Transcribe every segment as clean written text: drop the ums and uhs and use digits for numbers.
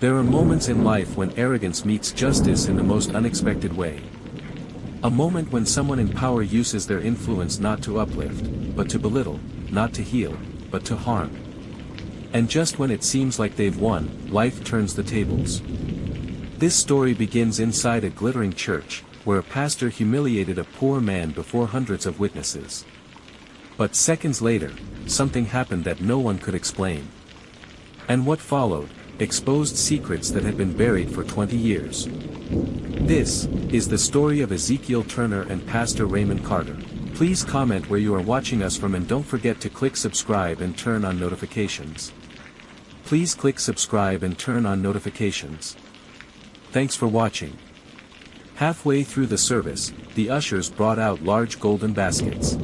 There are moments in life when arrogance meets justice in the most unexpected way. A moment when someone in power uses their influence not to uplift, but to belittle, not to heal, but to harm. And just when it seems like they've won, life turns the tables. This story begins inside a glittering church, where a pastor humiliated a poor man before hundreds of witnesses. But seconds later, something happened that no one could explain. And what followed, exposed secrets that had been buried for 20 years. This is the story of Ezekiel Turner and Pastor Raymond Carter. Please comment where you are watching us from and don't forget to click subscribe and turn on notifications. Please click subscribe and turn on notifications. Thanks for watching. Halfway through the service, the ushers brought out large golden baskets.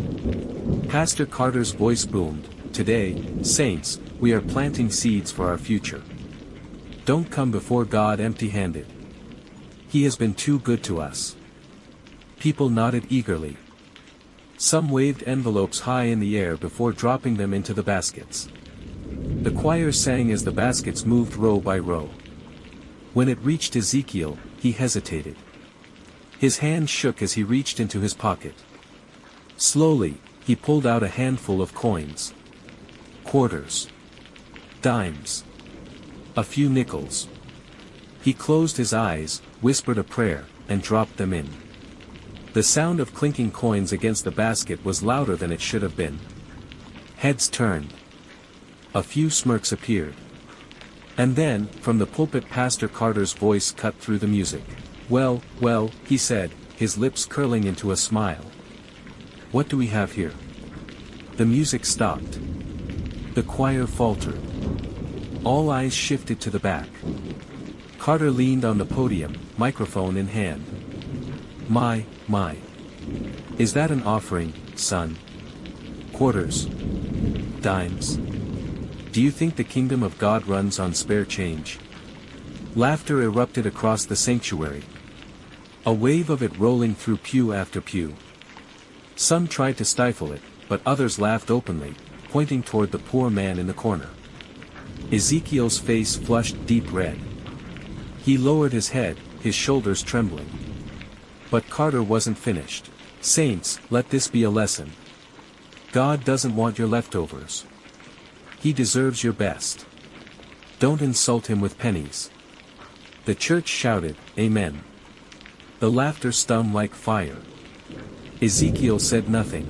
Pastor Carter's voice boomed, "Today, saints, we are planting seeds for our future. Don't come before God empty-handed. He has been too good to us." People nodded eagerly. Some waved envelopes high in the air before dropping them into the baskets. The choir sang as the baskets moved row by row. When it reached Ezekiel, he hesitated. His hand shook as he reached into his pocket. Slowly, he pulled out a handful of coins. Quarters. Dimes. A few nickels. He closed his eyes, whispered a prayer, and dropped them in. The sound of clinking coins against the basket was louder than it should have been. Heads turned. A few smirks appeared. And then, from the pulpit, Pastor Carter's voice cut through the music. "Well, well," he said, his lips curling into a smile. "What do we have here?" The music stopped. The choir faltered. All eyes shifted to the back. Carter leaned on the podium, microphone in hand. My. Is that an offering, son? Quarters? Dimes? Do you think the kingdom of God runs on spare change?" Laughter erupted across the sanctuary. A wave of it rolling through pew after pew. Some tried to stifle it, but others laughed openly, pointing toward the poor man in the corner. Ezekiel's face flushed deep red. He lowered his head, his shoulders trembling. But Carter wasn't finished. "Saints, let this be a lesson. God doesn't want your leftovers. He deserves your best. Don't insult him with pennies." The church shouted, "Amen." The laughter stung like fire. Ezekiel said nothing.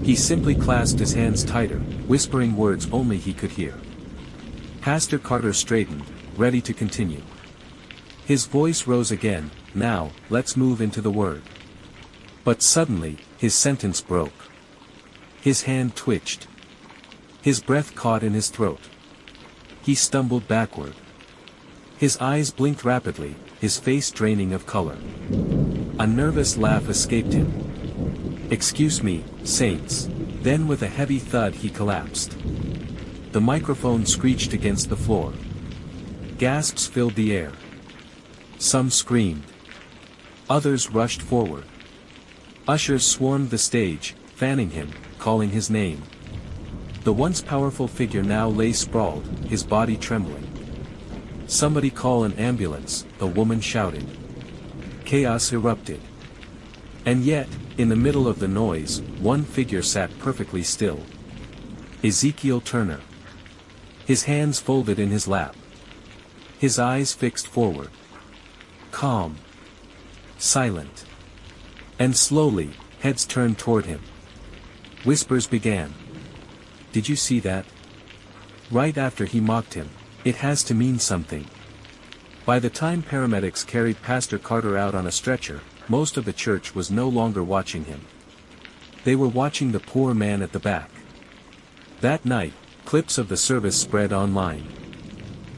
He simply clasped his hands tighter, whispering words only he could hear. Pastor Carter straightened, ready to continue. His voice rose again, "Now, let's move into the Word." But suddenly, his sentence broke. His hand twitched. His breath caught in his throat. He stumbled backward. His eyes blinked rapidly, his face draining of color. A nervous laugh escaped him. "Excuse me, saints." Then with a heavy thud he collapsed. The microphone screeched against the floor. Gasps filled the air. Some screamed. Others rushed forward. Ushers swarmed the stage, fanning him, calling his name. The once powerful figure now lay sprawled, his body trembling. "Somebody call an ambulance," the woman shouted. Chaos erupted. And yet, in the middle of the noise, one figure sat perfectly still. Ezekiel Turner. His hands folded in his lap. His eyes fixed forward. Calm. Silent. And slowly, heads turned toward him. Whispers began. "Did you see that?" Right after he mocked him. "It has to mean something." By the time paramedics carried Pastor Carter out on a stretcher, most of the church was no longer watching him. They were watching the poor man at the back. That night, clips of the service spread online.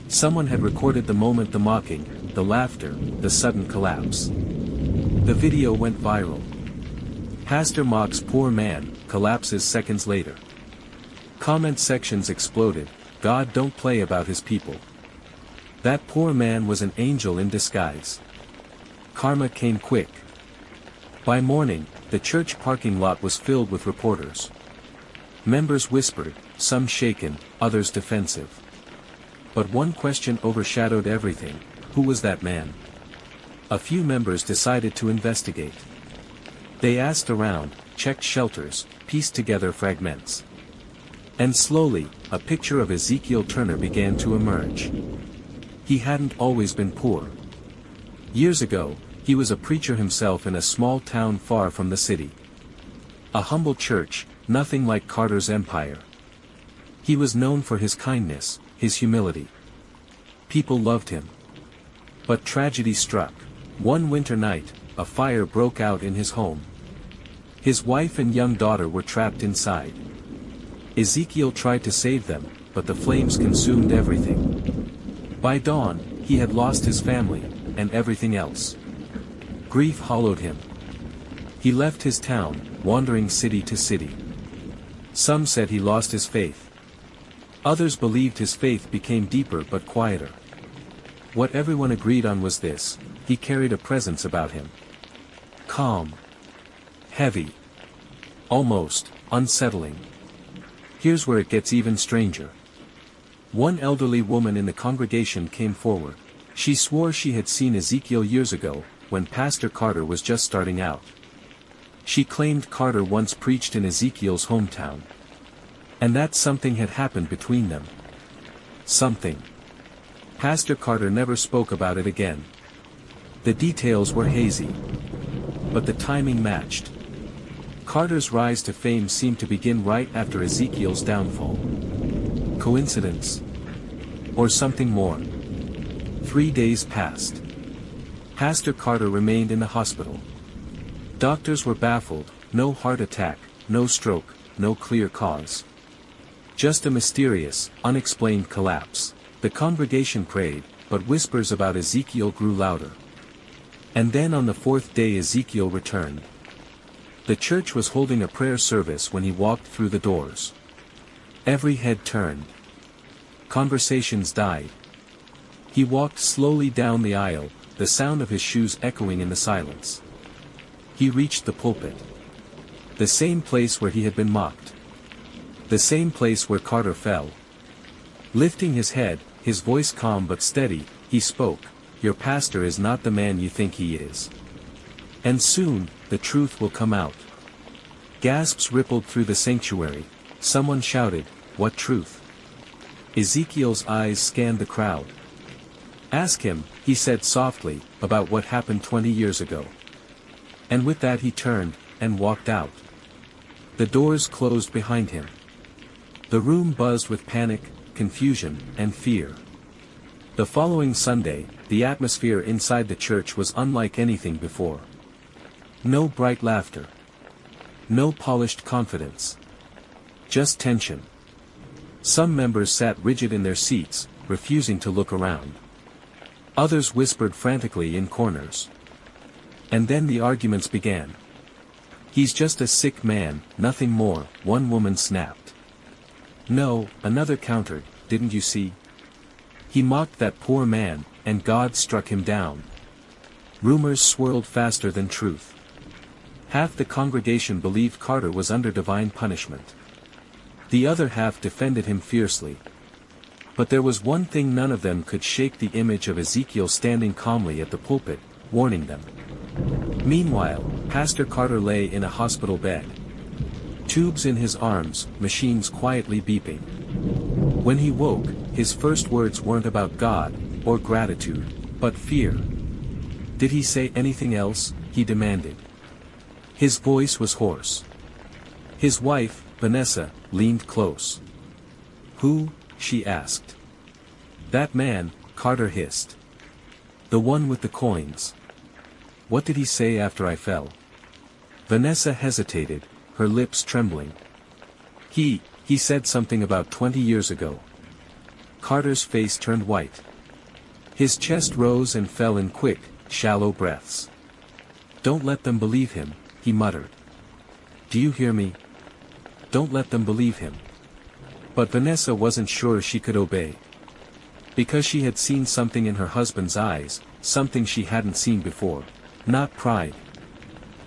Someone had recorded the moment, the mocking, the laughter, the sudden collapse. The video went viral. Pastor mocks poor man, collapses seconds later. Comment sections exploded, "God don't play about his people. That poor man was an angel in disguise." Karma came quick. By morning, the church parking lot was filled with reporters. Members whispered, some shaken, others defensive. But one question overshadowed everything: who was that man? A few members decided to investigate. They asked around, checked shelters, pieced together fragments. And slowly, a picture of Ezekiel Turner began to emerge. He hadn't always been poor. Years ago, he was a preacher himself in a small town far from the city. A humble church, nothing like Carter's empire. He was known for his kindness, his humility. People loved him. But tragedy struck. One winter night, a fire broke out in his home. His wife and young daughter were trapped inside. Ezekiel tried to save them, but the flames consumed everything. By dawn, he had lost his family, and everything else. Grief hollowed him. He left his town, wandering city to city. Some said he lost his faith. Others believed his faith became deeper but quieter. What everyone agreed on was this: he carried a presence about him. Calm. Heavy. Almost unsettling. Here's where it gets even stranger. One elderly woman in the congregation came forward. She swore she had seen Ezekiel years ago, when Pastor Carter was just starting out. She claimed Carter once preached in Ezekiel's hometown. And that something had happened between them. Something. Pastor Carter never spoke about it again. The details were hazy. But the timing matched. Carter's rise to fame seemed to begin right after Ezekiel's downfall. Coincidence? Or something more? 3 days passed. Pastor Carter remained in the hospital. Doctors were baffled: no heart attack, no stroke, no clear cause. Just a mysterious, unexplained collapse. The congregation prayed, but whispers about Ezekiel grew louder. And then on the 4th day Ezekiel returned. The church was holding a prayer service when he walked through the doors. Every head turned. Conversations died. He walked slowly down the aisle, the sound of his shoes echoing in the silence. He reached the pulpit. The same place where he had been mocked. The same place where Carter fell. Lifting his head, his voice calm but steady, he spoke: "Your pastor is not the man you think he is. And soon, the truth will come out." Gasps rippled through the sanctuary. Someone shouted, "What truth?" Ezekiel's eyes scanned the crowd. "Ask him," he said softly, "about what happened 20 years ago." And with that he turned, and walked out. The doors closed behind him. The room buzzed with panic, confusion, and fear. The following Sunday, the atmosphere inside the church was unlike anything before. No bright laughter. No polished confidence. Just tension. Some members sat rigid in their seats, refusing to look around. Others whispered frantically in corners. And then the arguments began. "He's just a sick man, nothing more," one woman snapped. "No," another countered, "didn't you see? He mocked that poor man, and God struck him down." Rumors swirled faster than truth. Half the congregation believed Carter was under divine punishment. The other half defended him fiercely. But there was one thing: none of them could shake the image of Ezekiel standing calmly at the pulpit, warning them. Meanwhile, Pastor Carter lay in a hospital bed. Tubes in his arms, machines quietly beeping. When he woke, his first words weren't about God, or gratitude, but fear. "Did he say anything else?" he demanded. His voice was hoarse. His wife, Vanessa, leaned close. "Who?" she asked. "That man," Carter hissed. "The one with the coins." "What did he say after I fell?" Vanessa hesitated, her lips trembling. He said something about 20 years ago." Carter's face turned white. His chest rose and fell in quick, shallow breaths. "Don't let them believe him," he muttered. "Do you hear me? Don't let them believe him." But Vanessa wasn't sure she could obey. Because she had seen something in her husband's eyes, something she hadn't seen before. Not pride.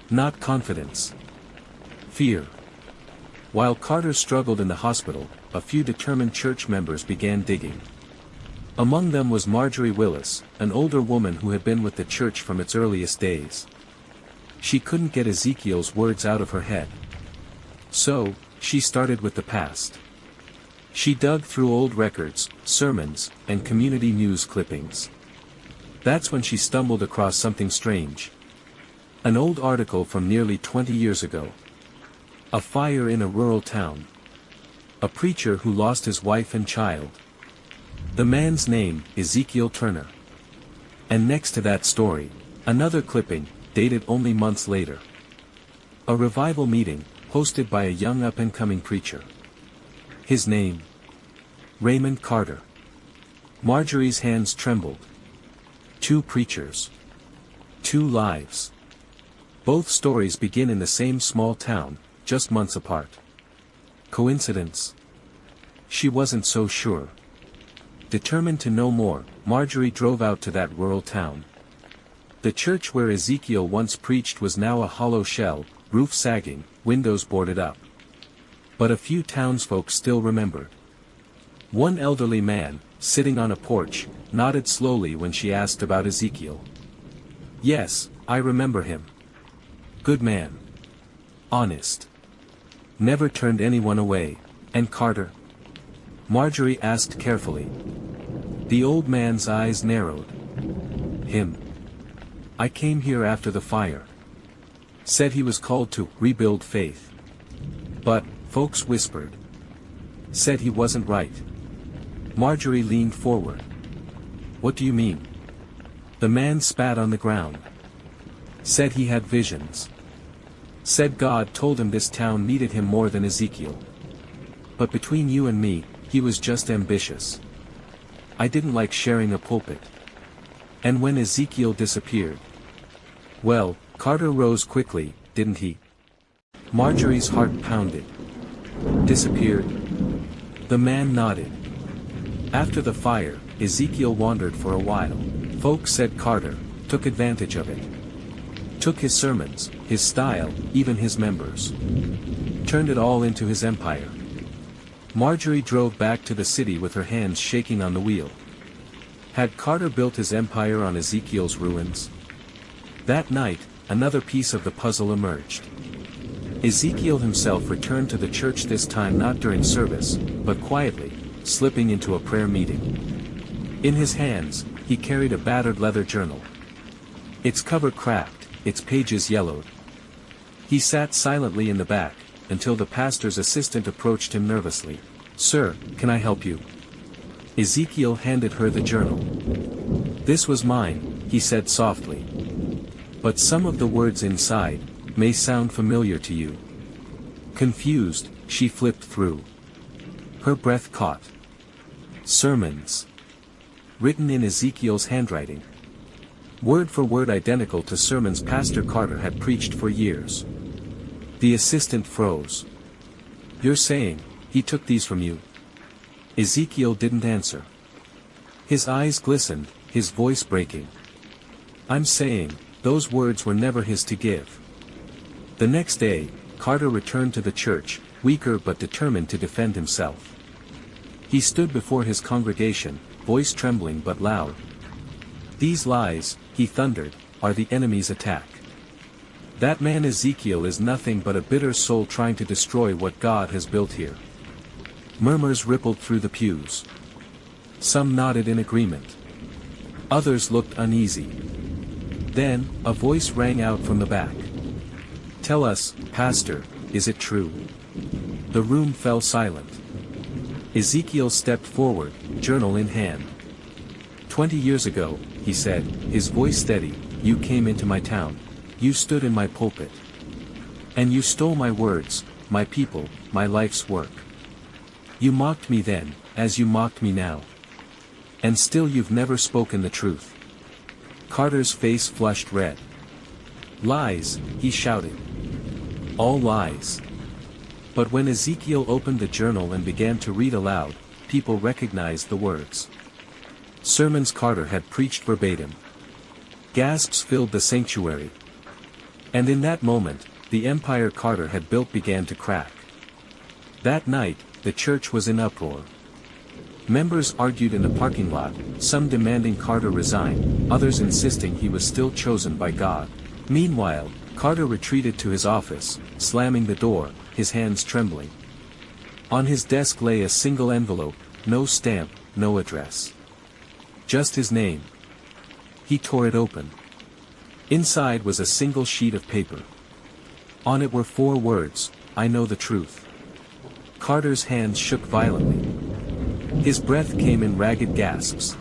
Not confidence. Fear. While Carter struggled in the hospital, a few determined church members began digging. Among them was Marjorie Willis, an older woman who had been with the church from its earliest days. She couldn't get Ezekiel's words out of her head. So, she started with the past. She dug through old records, sermons, and community news clippings. That's when she stumbled across something strange. An old article from nearly 20 years ago. A fire in a rural town. A preacher who lost his wife and child. The man's name, Ezekiel Turner. And next to that story, another clipping, dated only months later. A revival meeting, hosted by a young up-and-coming preacher. His name? Raymond Carter. Marjorie's hands trembled. 2 preachers. 2 lives. Both stories begin in the same small town, just months apart. Coincidence? She wasn't so sure. Determined to know more, Marjorie drove out to that rural town. The church where Ezekiel once preached was now a hollow shell, roof sagging, windows boarded up. But a few townsfolk still remembered. One elderly man, sitting on a porch, nodded slowly when she asked about Ezekiel. "Yes, I remember him. Good man. Honest. Never turned anyone away. And Carter?" Marjorie asked carefully. The old man's eyes narrowed. "Him. I came here after the fire. Said he was called to rebuild faith. But, folks whispered. Said he wasn't right." Marjorie leaned forward. "What do you mean?" The man spat on the ground. Said he had visions. Said God told him this town needed him more than Ezekiel. But between you and me, he was just ambitious. I didn't like sharing a pulpit. And when Ezekiel disappeared. Well, Carter rose quickly, didn't he? Marjorie's heart pounded. Disappeared? The man nodded. After the fire, Ezekiel wandered for a while. Folks said Carter took advantage of it. Took his sermons, his style, even his members. Turned it all into his empire. Marjorie drove back to the city with her hands shaking on the wheel. Had Carter built his empire on Ezekiel's ruins? That night, another piece of the puzzle emerged. Ezekiel himself returned to the church, this time not during service, but quietly, slipping into a prayer meeting. In his hands, he carried a battered leather journal. Its cover cracked, its pages yellowed. He sat silently in the back, until the pastor's assistant approached him nervously. "Sir, can I help you?" Ezekiel handed her the journal. "This was mine," he said softly. "But some of the words inside may sound familiar to you." Confused, she flipped through. Her breath caught. Sermons. Written in Ezekiel's handwriting. Word for word identical to sermons Pastor Carter had preached for years. The assistant froze. "You're saying, he took these from you?" Ezekiel didn't answer. His eyes glistened, his voice breaking. "I'm saying, those words were never his to give." The next day, Carter returned to the church, weaker but determined to defend himself. He stood before his congregation, voice trembling but loud. "These lies," he thundered, "are the enemy's attack. That man Ezekiel is nothing but a bitter soul trying to destroy what God has built here." Murmurs rippled through the pews. Some nodded in agreement. Others looked uneasy. Then, a voice rang out from the back. "Tell us, Pastor, is it true?" The room fell silent. Ezekiel stepped forward, journal in hand. 20 years ago, he said, his voice steady, "You came into my town. You stood in my pulpit. And you stole my words, my people, my life's work. You mocked me then, as you mocked me now. And still you've never spoken the truth." Carter's face flushed red. "Lies," he shouted. "All lies." But when Ezekiel opened the journal and began to read aloud, people recognized the words. Sermons Carter had preached verbatim. Gasps filled the sanctuary. And in that moment, the empire Carter had built began to crack. That night, the church was in uproar. Members argued in the parking lot, some demanding Carter resign, others insisting he was still chosen by God. Meanwhile, Carter retreated to his office, slamming the door, his hands trembling. On his desk lay a single envelope, no stamp, no address. Just his name. He tore it open. Inside was a single sheet of paper. On it were 4 words, "I know the truth." Carter's hands shook violently. His breath came in ragged gasps.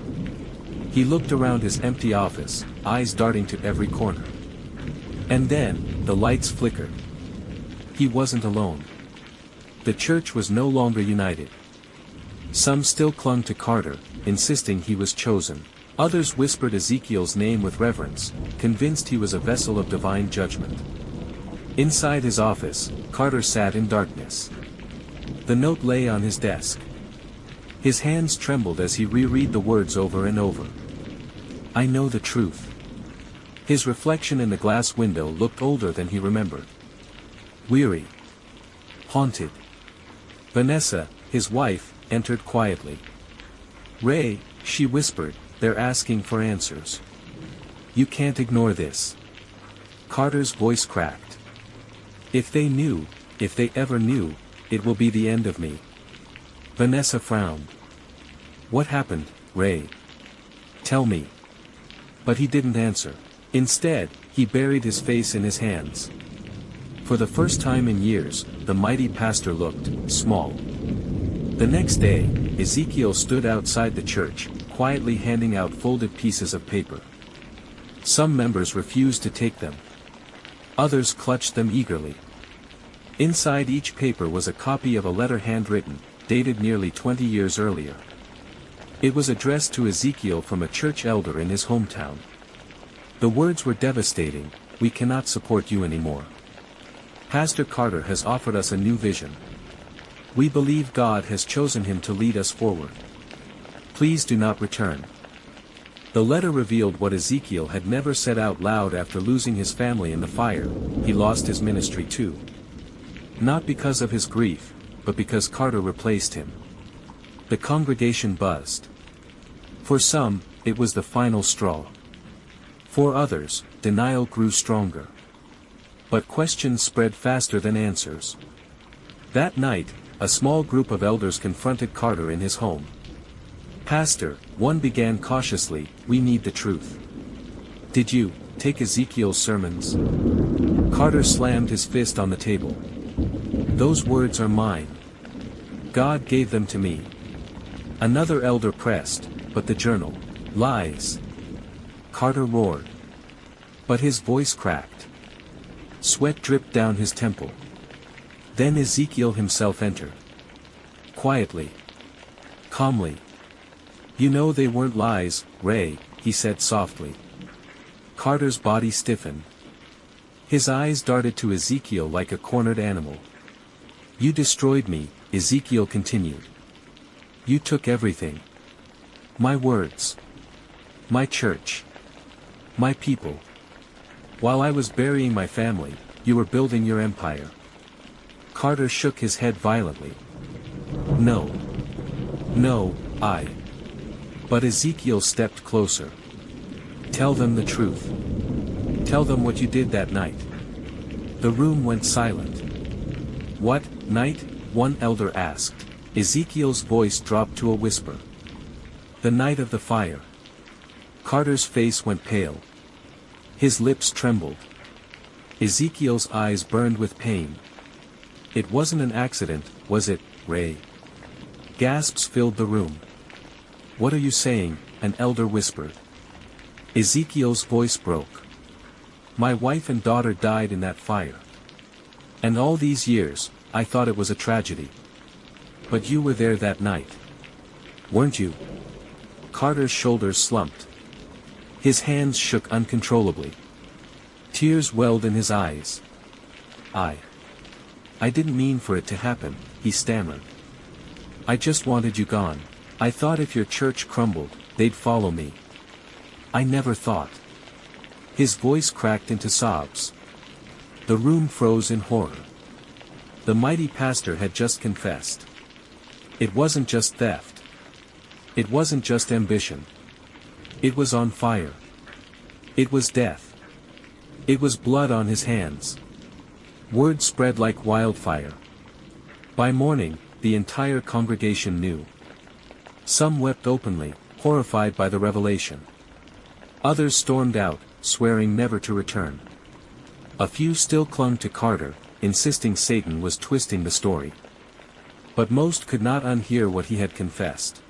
He looked around his empty office, eyes darting to every corner. And then, the lights flickered. He wasn't alone. The church was no longer united. Some still clung to Carter, insisting he was chosen. Others whispered Ezekiel's name with reverence, convinced he was a vessel of divine judgment. Inside his office, Carter sat in darkness. The note lay on his desk. His hands trembled as he reread the words over and over. "I know the truth." His reflection in the glass window looked older than he remembered. Weary. Haunted. Vanessa, his wife, entered quietly. "Ray," she whispered, "they're asking for answers. You can't ignore this." Carter's voice cracked. "If they knew, if they ever knew, it will be the end of me." Vanessa frowned. "What happened, Ray? Tell me." But he didn't answer. Instead, he buried his face in his hands. For the first time in years, the mighty pastor looked small. The next day, Ezekiel stood outside the church, quietly handing out folded pieces of paper. Some members refused to take them. Others clutched them eagerly. Inside each paper was a copy of a letter handwritten, dated nearly 20 years earlier. It was addressed to Ezekiel from a church elder in his hometown. The words were devastating: "We cannot support you anymore. Pastor Carter has offered us a new vision. We believe God has chosen him to lead us forward. Please do not return." The letter revealed what Ezekiel had never said out loud after losing his family in the fire: he lost his ministry too. Not because of his grief, but because Carter replaced him. The congregation buzzed. For some, it was the final straw. For others, denial grew stronger. But questions spread faster than answers. That night, a small group of elders confronted Carter in his home. "Pastor," one began cautiously, "we need the truth. Did you take Ezekiel's sermons?" Carter slammed his fist on the table. "Those words are mine. God gave them to me." Another elder pressed, "But the journal. Lies." Carter roared. But his voice cracked. Sweat dripped down his temple. Then Ezekiel himself entered. Quietly. Calmly. "You know they weren't lies, Ray," he said softly. Carter's body stiffened. His eyes darted to Ezekiel like a cornered animal. "You destroyed me," Ezekiel continued. "You took everything. My words. My church. My people. While I was burying my family, you were building your empire." Carter shook his head violently. "No. No, I." But Ezekiel stepped closer. "Tell them the truth. Tell them what you did that night." The room went silent. "What night?" one elder asked. Ezekiel's voice dropped to a whisper. "The night of the fire." Carter's face went pale. His lips trembled. Ezekiel's eyes burned with pain. "It wasn't an accident, was it, Ray?" Gasps filled the room. "What are you saying?" an elder whispered. Ezekiel's voice broke. "My wife and daughter died in that fire. And all these years, I thought it was a tragedy. But you were there that night. Weren't you?" Carter's shoulders slumped. His hands shook uncontrollably. Tears welled in his eyes. I didn't mean for it to happen," he stammered. "I just wanted you gone. I thought if your church crumbled, they'd follow me. I never thought." His voice cracked into sobs. The room froze in horror. The mighty pastor had just confessed. It wasn't just theft. It wasn't just ambition. It was on fire. It was death. It was blood on his hands. Word spread like wildfire. By morning, the entire congregation knew. Some wept openly, horrified by the revelation. Others stormed out, swearing never to return. A few still clung to Carter, insisting Satan was twisting the story. But most could not unhear what he had confessed.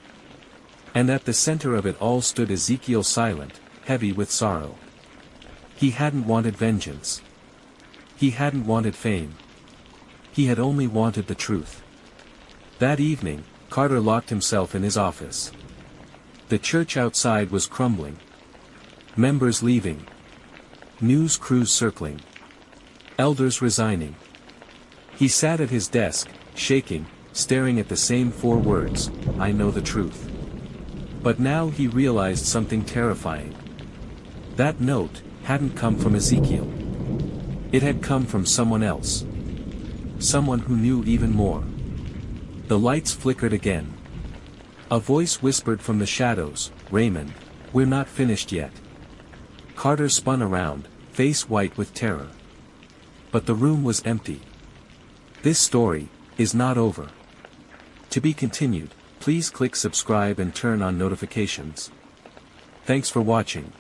And at the center of it all stood Ezekiel, silent, heavy with sorrow. He hadn't wanted vengeance. He hadn't wanted fame. He had only wanted the truth. That evening, Carter locked himself in his office. The church outside was crumbling. Members leaving. News crews circling. Elders resigning. He sat at his desk, shaking, staring at the same 4 words, "I know the truth." But now he realized something terrifying. That note hadn't come from Ezekiel. It had come from someone else. Someone who knew even more. The lights flickered again. A voice whispered from the shadows, "Raymond, we're not finished yet." Carter spun around, face white with terror. But the room was empty. This story is not over. To be continued, please click subscribe and turn on notifications. Thanks for watching.